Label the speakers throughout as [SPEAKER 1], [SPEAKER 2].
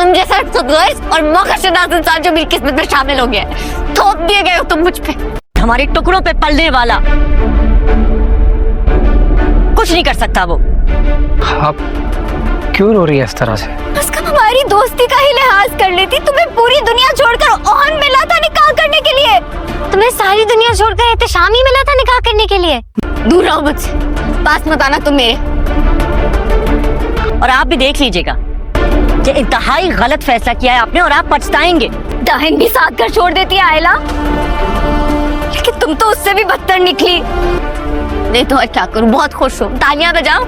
[SPEAKER 1] तुम जैसा खुदगर्ज और मौकाशनास इंसान जो मेरी किस्मत में शामिल हो गया है, थोप दिए गए हो तुम मुझ पे। हमारे टुकड़ों पे पलने वाला कुछ नहीं कर सकता वो।
[SPEAKER 2] आप क्यों रो रही है इस तरह से?
[SPEAKER 1] बस कब हमारी दोस्ती का ही लिहाज कर लेती। तुम्हें पूरी दुनिया छोड़कर ओहन मिला था निकाह करने के लिए। तुम्हें सारी दुनिया छोड़कर एहतशाम ही मिला था निकाह करने के लिए। दूर रहो मुझसे, पास मत आना तुम मेरे।
[SPEAKER 3] और आप भी देख लीजिएगा कि इंतहाई गलत फैसला किया है आपने और आप पछताएंगे।
[SPEAKER 1] दाहिन भी साथ कर छोड़ देती है आयला, लेकिन तुम तो उससे भी बदतर निकली। नहीं तो क्या करूं, बहुत खुश हूँ, तालियां बजाओ।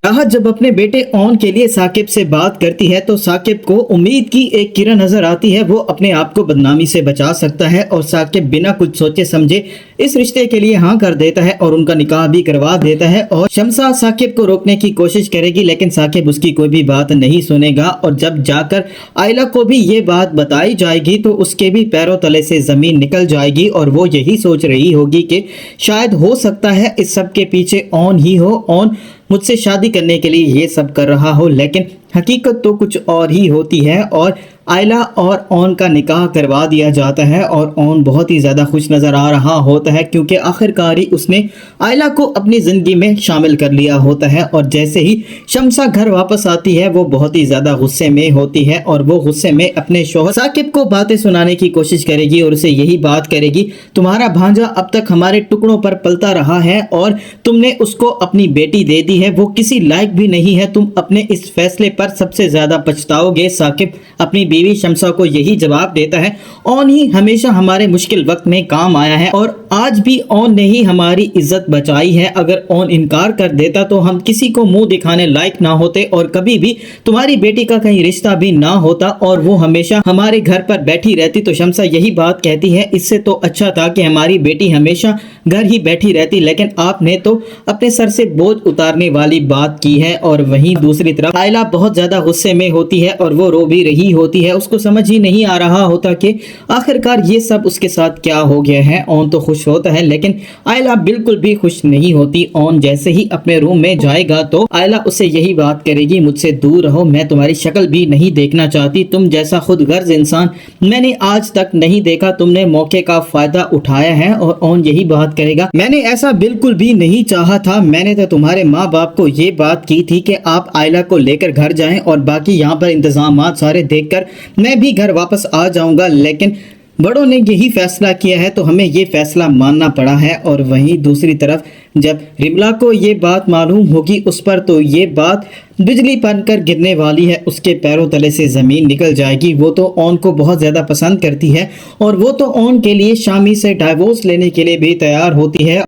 [SPEAKER 4] राहत जब अपने बेटे ओन के लिए साकिब से बात करती है तो साकिब को उम्मीद की एक किरण नजर आती है। वो अपने आप को बदनामी से बचा सकता है और साकिब बिना कुछ सोचे समझे इस रिश्ते के लिए हाँ कर देता है और उनका निकाह भी करवा देता है। और शमसा साकिब को रोकने की कोशिश करेगी, लेकिन साकिब उसकी कोई भी बात नहीं सुनेगा। और जब जाकर आयला को भी ये बात बताई जाएगी तो उसके भी पैरों तले से जमीन निकल जाएगी और वो यही सोच रही होगी कि शायद हो सकता है इस सब के पीछे ओन ही हो, ओन मुझसे शादी करने के लिए ये सब कर रहा हो। लेकिन हकीकत तो कुछ और ही होती है और आयला और ओन का निकाह करवा दिया जाता है और ओन बहुत ही ज़्यादा खुश नज़र आ रहा होता है क्योंकि आखिरकार ही उसने आयला को अपनी ज़िंदगी में शामिल कर लिया होता है। और जैसे ही शमसा घर वापस आती है वो बहुत ही ज़्यादा गुस्से में होती है और वो गुस्से में अपने शौहर साकिब को बातें सुनाने की कोशिश करेगी और उसे यही बात करेगी, तुम्हारा भांजा अब तक हमारे टुकड़ों पर पलता रहा है और तुमने उसको अपनी बेटी दे दी है, वो किसी लायक भी नहीं है, तुम अपने इस फैसले पर सबसे ज़्यादा पछताओगे। साकिब अपनी बीवी शमसा को यही जवाब देता है, ओन ही हमेशा हमारे मुश्किल वक्त में काम आया है और आज भी ओन ने ही हमारी इज्जत बचाई है। अगर ओन इनकार कर देता तो हम किसी को मुंह दिखाने लायक ना होते और कभी भी तुम्हारी बेटी का कहीं रिश्ता भी ना होता और वो हमेशा हमारे घर पर बैठी रहती। तो शमसा यही बात कहती है, इससे तो अच्छा था कि हमारी बेटी हमेशा घर ही बैठी रहती, लेकिन आपने तो अपने सर से बोझ उतारने वाली बात की है। और वहीं दूसरी तरफ आयला बहुत ज्यादा गुस्से में होती है और वो रो भी रही होती है। उसको समझ ही नहीं आ रहा होता कि आखिरकार ये सब उसके साथ क्या हो गया है। ओन तो खुश होता है लेकिन आयला बिल्कुल भी खुश नहीं होती। ओन जैसे ही अपने रूम में जाएगा तो आयला उसे यही बात करेगी, मुझसे दूर रहो, मैं तुम्हारी शक्ल भी नहीं देखना चाहती, तुम जैसा खुदगर्ज इंसान मैंने आज तक नहीं देखा, तुमने मौके का फायदा उठाया है। और ओन यही बात करेगा, मैंने ऐसा बिल्कुल भी नहीं चाहा था, मैंने तो तुम्हारे माँ बाप को ये बात की थी कि आप आयला को लेकर घर जाएं और बाकी यहाँ पर इंतजामात सारे देखकर मैं भी घर वापस आ जाऊंगा, लेकिन बड़ों ने यही फैसला किया है तो हमें ये फैसला मानना पड़ा है। और वहीं दूसरी तरफ जब रिमला को ये बात मालूम होगी उस पर तो ये बात बिजली बनकर गिरने वाली है, उसके पैरों तले से ज़मीन निकल जाएगी। वो तो ओन को बहुत ज़्यादा पसंद करती है और वो तो ओन के लिए शामी से डाइवोर्स लेने के लिए भी तैयार होती है।